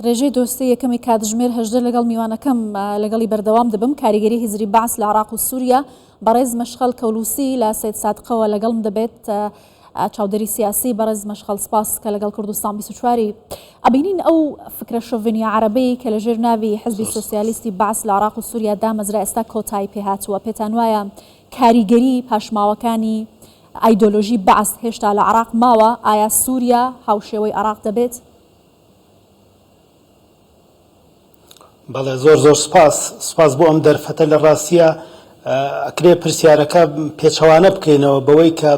ڕێژەی دۆستی یەکەمی کاتژمێر 18 لەگەڵ میوانەکەم لەگەڵی بەردەوام دەبم کاریگەری هیزری بەعس لە عێراق و سووریا بەڕێز مەشخەل کەولوسی لە سەید سادقەوە لەگەڵم دەبێت چاودەری سیاسی بەڕێز مەشخەل سپاس کە لەگەڵ کوردستان 24 ئەبینین ئەو فکرە شۆڤینیە عەرەبەی کە لەژێر ناوی حزبی سۆسیالیستی بەعس لە عێراق و سووریا دامەزرا ئێستا کۆتایی پێهاتووە پێتان وایە کاریگەری پاشماوەکانی ئایدۆلۆژی بەعس هێشتا لە عێراق ماوە ئایا سووریا هاوشێوەی عێراق دەبێت؟ بەڵێ زۆر سپاس بۆ ئەم دەرفەتە لە ڕاستیە ئەکرێ پرسیارەکە پێچەوانە بکەینەوە بەوەی کە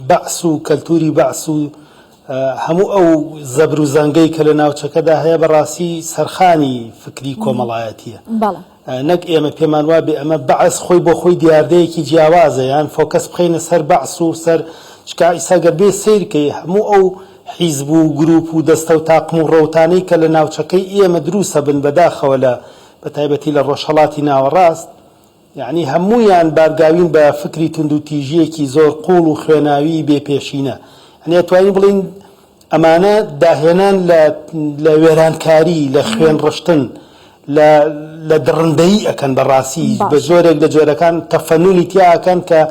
بەعس و کەلتوری بەعس و هەموو ئەو زەبر و زەنگەی کە لە ناوچەکەدا هەیە بەڕاستی سەرخانی فکری کۆمەڵایەتیە نەک ئێمە پێمان وابێ ئەمە بەعس خۆی بۆ خۆی دیاردەیەکی جیاوازە یان فۆکەس بخەینە سەر بەعس و سەر چکا ئیسا گەربێ سیرکەی هەموو ئەو حیزب و گروپ و دەستە و تاقم و ڕەوتانەی کە لە ناوچەکەی ئێمە دروسە بن بەداخەوە لە بەتایبەتی لە ڕۆژهەڵاتی ناوەڕاست یعنی هەموویان بارگاوین بە فکری تند و تیژیەکی زۆر قوڵ و خوێناوی بێپێشینە ئەنێ توانین بڵین ئەمانە داهێنان لە وێرانکاری لە خوێن ڕشتن لە دڕندەیی ئەکەن بەڕاستی بە زۆرێک لە جۆرەکان تەفەنونی تیاکەن کە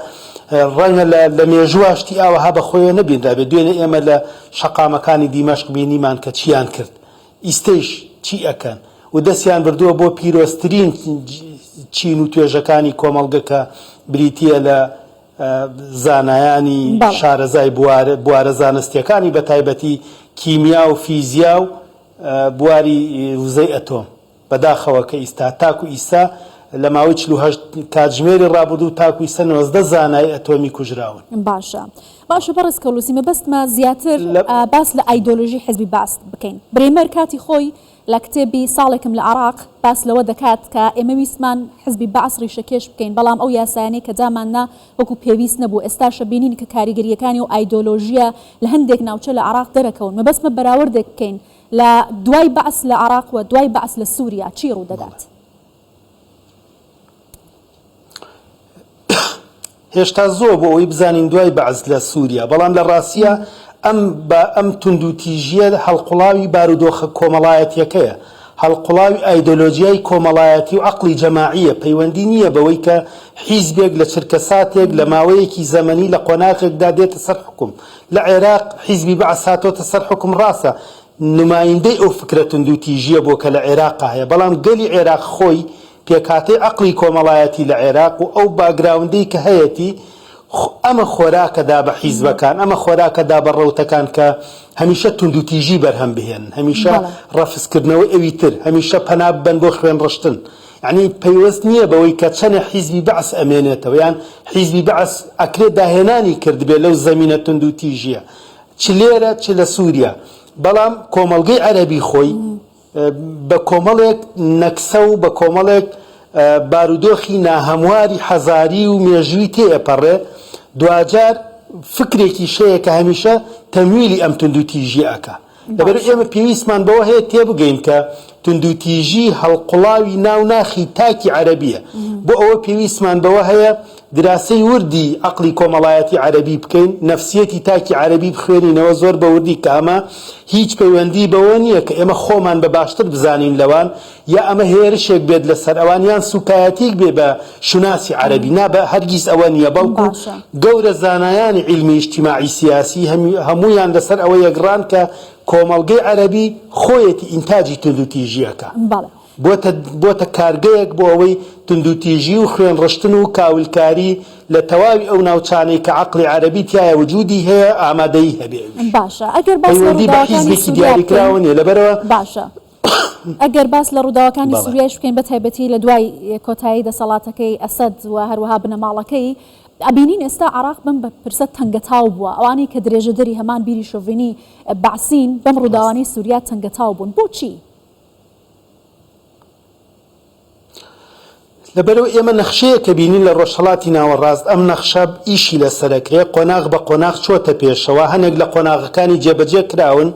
ڕەنگە لە مێژواشتی ئاوەها بە خۆیان نەبینرابێت دوێنێ ئێمە لە شەقامەکانی دیمەشق بینیمان کە چیان کرد ئیستەیش چی ئەکەن و دەستیان بردووە بۆ پیرۆستترین چین و توێژەکانی کۆمەڵگەکە بریتیە لە زانایانی شارەزای بوارە زانستیەکانی بە تایبەتی کیمیا و فیزیا و بواری وزەی ئەتۆم بەداخەوە کە ئیستا تاکو ئیستا لە ماوەی 48 کاتژمێری ڕابردوو تاکو ئیستا 90 زانای ئەتۆمی کوژراون. باشە بەڕێز کەولوسی مەبەستمە زیاتر باس لە ئایدۆلۆژی حزبی بەعس بکەین. برێمەر کاتی خۆی لە کتێبی ساڵێکم لە عێراق باس لەوە دەکات کە ئێمە ویستمان حزبی بەعس ڕیشەکێش بکەین بەڵام ئەو یاسایانەی کە داماننا وەکو پێویست نەبوو ئێستاشە بینین کە کاریگەریەکانی و ئایدۆلۆژیە لە هەندێک ناوچە لە عێراق دەرەکەون. مەبەستمە بەراوردێک بکەین لە دوای بەعس لە عێراق و دوای بەعس لە سووریا چی ڕوو دەدات؟ هێشتا زۆر بۆ ئەوەی بزانین دوای بەعس لە سووریا بەڵام لە ڕاستیە ئەم تند و تیژیە هەڵقوڵاوی بارودۆخە کۆمەڵایەتیەکەیە هەڵقوڵاوی ئایدۆلۆژیای کۆمەڵایەتی و عەقڵی جەماعیە پەیوەندی نییە بەوەی کە حیزبێک لە چرکەساتێک لە ماوەیەکی زەمەنی لە قۆناتێکدا دێتە سەر حکوم لە عێراق حیزبی بەعس هاتۆتە سەر حکوم ڕاستە نمایندەی ئەو فکرە تند و تیژیە بۆ کە لە عێراقا هەیە بەڵام گەلی عێراق خۆی پێکاتەی عەقڵی کۆمەڵایەتی لە عێراق و ئەو باگراوندەی کە هەیەتی ئەمە خۆراکەدا بە حیزبەکان ئەمە خۆراکەدا بە ڕەوتەکان کە هەمیشە تند و تیژی بەرهەم بهێن هەمیشە ڕەفزکردنەوەی ئەوی تر هەمیشە پەنا ببەن بۆ خوێن ڕشتن یعنی پەیوەست نییە بەوەی کە چەنە حیزبی بەعس ئەمێنێتەوە یان حیزبی بەعس ئەکرێت داهێنانی کردبێت لەو زەمینە تند و تیژیە چ لێرە چ لە سووریا بەڵام کۆمەڵگەی عەرەبی خۆی بە کۆمەڵێک نەکسە و بە کۆمەڵێک بارودۆخی ناهەمواری حەزاری و مێژووی تێئەپەڕێ دوجار فکرێکی شەیە کە هەمیشە تەمویلی ئەم تند و تیژی ئەکا لەبەر ئێمە پێویستمان بەوە هەیە تێبگەین کە تند و تیژی هەڵقوڵاوی ناوناخی تاکی عەرەبیە بۆ ئەوە پێویستمان بەوە هەیە دراسەی وردی عەقڵی کۆمەڵایەتی عەرەبی بکەین نەفسیەتی تاکی عەرەبی بخوێنینەوە زۆر بە وردی کە ئەمە هیچ پەیوەندی بەوە نییە کە ئێمە خۆمان بە باشتر بزانین لەوان یا ئەمە هێرشێک بێت لەسەر ئەوان یان سوکایەتێک بێ بە شوناسی عەرەبی نابە هەرگیز ئەوە نییە بەڵکو گەورە زانایانی عیلمی ئیجتیماعی سیاسی هەموویان لەسەر ئەوە یەکڕان کە کۆمەڵگەی عەرەبی خۆیەتی ئینتاجی تند و تیژیەکە بۆتە کارگەیەک بۆ ئەوەی تند و تیژی و خوێن ڕشتن و کاولکاری لە تەواوی ئەو ناوچانەی کە عەقڵی عەرەبی تایە وجودی هەیە ئامادەی هەبێ باشە ئەگەر باس لە ڕووداوەکانی دیاریکراوە نیە لەبەرەوە باشە ئەگەر باس لە ڕووداوەکانی سووریایش بکەین بە تایبەتی لە دوای کۆتایی دەسەڵاتەکەی ئەسەد و هەروەها بنەماڵەکەی ئەبینین ئێستا عێراق بم بە پرسە تەنگەتاو بووە ئەوانەی کە درێژەدەری هەمان بیری شۆڤینی بەعسین بەم ڕووداوانەی سووریا تەنگەتاو بوون بۆچی؟ لەبەرەوە ئێمە نەخشەیە کە بینین لە ڕۆژهەڵاتی ناوەڕاست ئەم نەخشە ئیشی لەسەرەکرێ قۆناغ بە قۆناغ چۆتە پێشەوە هەنێک لە قۆناغەکانی جێبەجێ کراون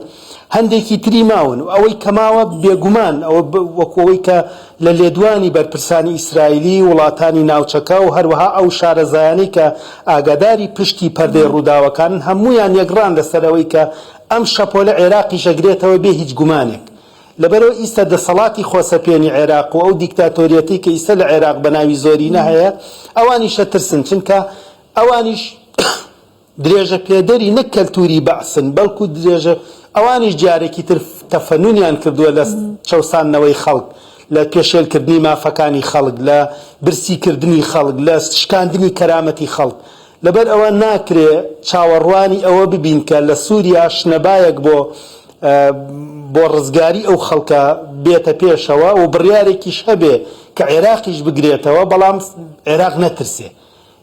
هەندێکی تری ماون و ئەوەی کەماوە بێگومان ئەوە وەکەوەی کە لە لێدوانی بەرپرسانی ئیسرائیلی وڵاتانی ناوچەکە و هەروەها ئەو شارەزایانی کە ئاگاداری پشتی پەردەی ڕووداوەکان هەمویان یەکڕان لەسەرەوەی کە ئەم شەپۆلە عێراقی شەگرێتەوە بێ هیچ گومانێک لەبەرەوە ئیستا دەسەڵاتی خۆسەپێنی عێراق و ئەو دیکتاتۆریەتی کە ئیستا لە عێراق بەناوی زۆرینە هەیە ئەوانیشە ترسن چونکە ئەوانیش درێژە پێدەری نەک کەلتوری بەعسن بەڵکو درێژە ئەوانیش جارێکی تر تەفەنونیان کردووە لە چەوسانەوەی خەڵک لە پێشێلکردنی مافەکانی خەڵک لە برسیکردنی خەڵک لە شکاندنی کەرامەتی خەڵک لەبەر ئەوە ناکرێ چاوەڕوانی ئەوە ببین کە لە سووریا شنەبایەک بۆ ڕزگاری ئەو خەڵکە بێتە پێشەوە و بڕیارێکیش هەبێ کە عێراقیش بگرێتەوە بەڵام عێراق نەترسێ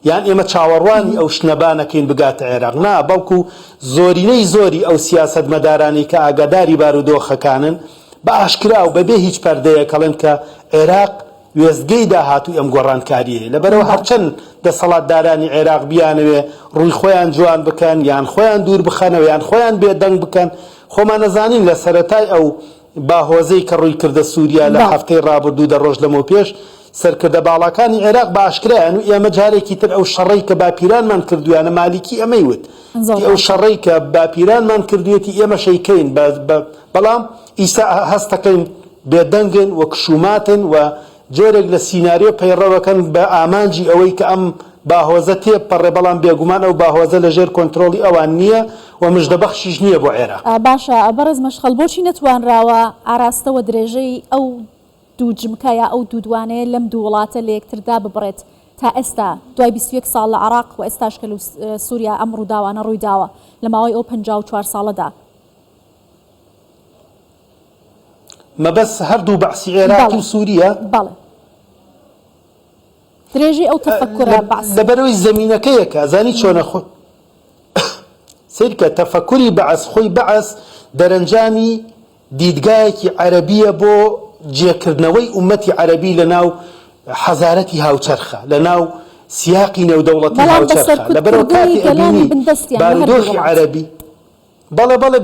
یان ئێمە چاوەڕوانی ئەو شنەبانەکەین بگاتە عێراق نا بەڵکو زۆرینەی زۆری ئەو سیاسەت مەدارانی کە ئاگاداری بارودۆخەکانن بە ئاشکرا و بەبێ هیچ پەردەیە کەڵێن کە عێراق وێستگەی داهاتوو ئەم گۆڕانکاریە لەبەرەوە هەرچەند دەسەڵاتدارانی عێراق بیانەوێ ڕووی خۆیان جوان بکەن یان خۆیان دوور بخەنەوە یان خۆیان بێدەنگ بکەن خۆمان نەزانین لە سەرەتای ئەو باهۆزەی کە ڕووی کردە سووریا لە هەفتەی ڕابردوو دە ڕۆژ لەمەوە پێش سەرکردە باڵەکانی عێراق باشکرایان و ئێمە جارێکی تر ئەو شەڕەی کە باپیرانمان کردویانە مالیکی ئەمەی وت ئەو شەڕەی کە باپیرانمان کردوێتی ئێمە شەیکەین بەڵام ئیسا هەستەکەین بێدەنگن و کشوماتن و جۆرێک لە سیناریۆ پەیڕەوەکەن بە ئامانجی ئەوەی کە ئەم باهۆزە تێپەڕێ بەڵام بێگومان ئەو باهۆزە لەژێر کۆنتترۆلی ئەوان نییە و مژدەبەخشیش نییە بۆ عێراق باشە بەڕێز مەشخەڵ بۆچی نەتوانراوە ئاراستەوە درێژەی ئەو دوو جمکە یا ئەو دوودوانەیە لەم دوو وڵاتە لە یەکتردا ببڕێت تا ئێستا دوای 21 ساڵ لە عێراق و ئێستاش کە سووریا ئەم ڕووداوانە ڕوویداوە لە ماوەی ئەو 54 ساڵەدا مەبەست هەردوو بەعسی عێراقی و سووریا بەڵێ درێژەی ئەو تەفەکورە بەعس لەبەرەوەی زەمینەکەیەکە ئەزانی چۆنە خۆ سیرکە تەفەکوری بەعس خۆی بەعس دەرەنجامی دیدگایەکی عەرەبیە بۆ جێکردنەوەی ئومەتی عەرەبی لە ناو حەزارەتی هاوچەرخە لە ناو سیاقی نێودەوڵەتی هاوچەرخە لەبەرەوە کاتی ئەبینی بارودۆخی عەرەبی بەڵێ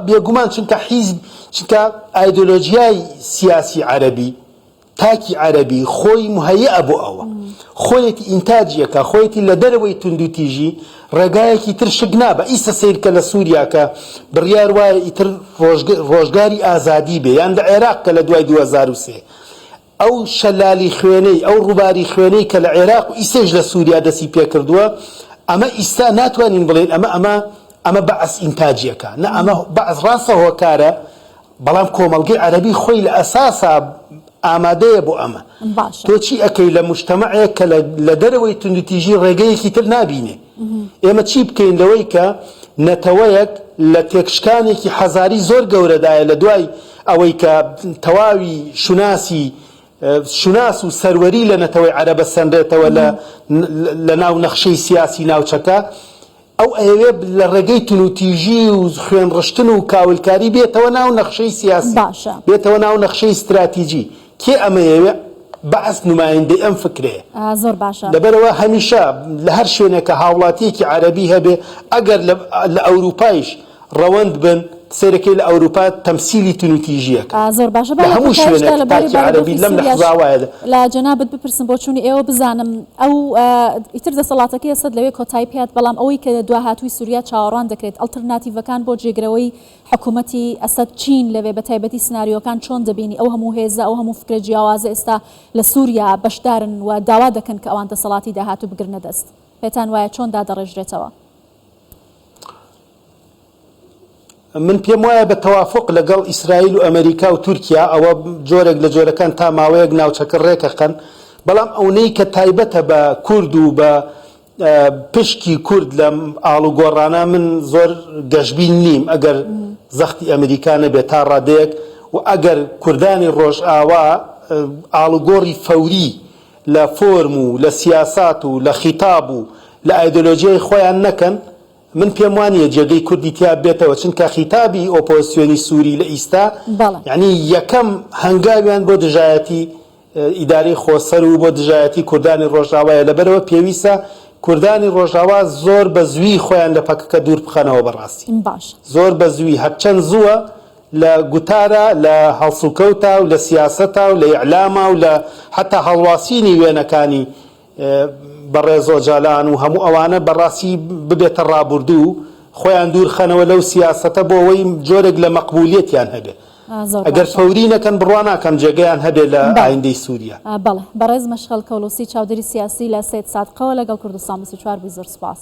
بێگومان چونکە حیزب چونکە ئایدۆلۆژیای سیاسی عەرەبی تاکی عەرەبی خۆی مهەیە بۆ ئەوە خۆیەتی ئینتاجیەکە خۆیەتی لە دەرەوەی توندوتیژی ڕێگایەکی تر شک نابە ئیسە سیرکە لە سووریا کە بڕیار وایە ئیتر ڕۆژگاری ئازادی بێ یان لە عێراق کە لە دوای 2003 ئەو شەلالی خوێنەی ئەو ڕووباری خوێنەی کە لە عێراق و ئیسەش لە سووریا دەستی پێکردووە ئەمە ئیستا ناتوانین بڵێن ئەمە بەعس ئینتاجیەکە نە ئەمە بەعس ڕاستە هۆکارە بەڵام کۆمەڵگەی عەرەبی خۆی لە ئەساسا ئامادەیە بۆ ئەمە تۆ چی ئەەکەی لە مجتەمەعێک کە لە دەرەوەی توندوتیژی ڕێگەیەکی تر نابینێ ئێمە چی بکەین لەوەی کە نەتەوەیەک لە تێکشکانێکی حەزاری زۆر گەورەدایە لە دوای ئەوەی کە تەواوی شوناس و سەروەری لە نەتەوەی عەرەبە سەنرێتەوە لە ناو نەخشەی سیاسی ناوچەکە ئەو ئەوێ لە ڕێگەی توندوتیژی و خوێنڕشتن و کاولکاری بێتەوە ناو نەخشەی سیاسی بێتەوە ناو نەخشەی استراتیجی کێ ئەمەیەوێ بەعس نمایندەی ئەم فکرەیە زۆر باشە لەبەرەوە هەمیشە لە هەر شوێنێکە هاوڵاتیەکی عەرەبی هەبێ ئەگەر لە ئەوروپایش ڕەوەند بن سیرەکەی لە ئەوروپا تەمسیلی توندوتیژیەکە زۆر باشە لە هەموو شوێنێک تاکی عەرەبی لەم لەحظاوایەدا لە جەنابەت بپرسم بۆ چوونی ئێوە بزانم ئەو ئیتر دەسەڵاتەکەی ئێستا لەوێ کۆتایی پێات بەڵام ئەوەی کە دوهاتووی سووریا چاوەڕوان دەکرێت ئەڵتەرناتیڤەکان بۆ جێگرەوەی حکوومەتی ئەسەد چین لەوێ بە تایبەتی سناریۆکان چۆن دەبینی ئەو هەموو هێزە ئەو هەموو فکرە جیاوازە ئێستا لە سووریا بەشدارن و داوا دەکەن کە ئەوان دەسەڵاتی داهاتوو بگرنە دەست پێتان وایە چۆن دادەڕێژرێتەوە من پێم وایە بە تەوافق لەگەڵ ئیسرائیل و ئەمریکا و تورکیا ئەوە جۆرێک لە جۆرەکان تا ماوەیەک ناوچەکە ڕێکەقەن بەڵام ئەوەی کە تایبەتە بە کورد و بە پشکی کورد لە ئاڵوگۆڕانە من زۆر گەشببین نیم ئەگەر زەختی ئەمریکا نەبێت تا ڕادەیەک و ئەگەر کوردانی ڕۆژئاوا ئاڵوگۆڕی فەوری لە فۆرم و لە سیاسات و لە خیتاب و لە ئایدۆلۆژیای خۆیان نەکەن من پێم وانیە جێگەی کوردی تیا بێتەوە چونکە خیتابی ئۆپۆزیسیۆنی سووری لە ئیستا یعنی یەکەم هەنگاویان بۆ دژایەتی ئیدارەی خۆسەر و بۆ دژایەتی کوردانی ڕۆژاوایە لەبەرەوە پێویستە کوردانی ڕۆژاوا زۆر بە زووی خۆیان لە پەکەکە دوور بخەنەوە بەڕاستی زۆر بە زووی هەرچەند زووە لە گوتارە لە هەڵسوکەوتە و لە سیاسەتە و لە ئیعلامە و لە حتا هەڵواسینی وێنەکانی بەڕێزۆ جالان و هەموو ئەوانە بەڕاستی ببێتە ڕابردوو خۆیان دوور خەنەوە لەو سیاسەتە بۆ ئەوەی جۆرێک لە مەقبولیەتیان هەبێ زۆر ئەگەر باشە. فەوری نەکەن بڕوان ناکەم جێگەیان هەبێت لە ئایندەی سووریا. بەڵێ بەڕێز مەشغەل کەولوسی چاودێری سیاسی لە سێت سادقەوە لەگەڵ کوردستان 24 زۆر سپاس.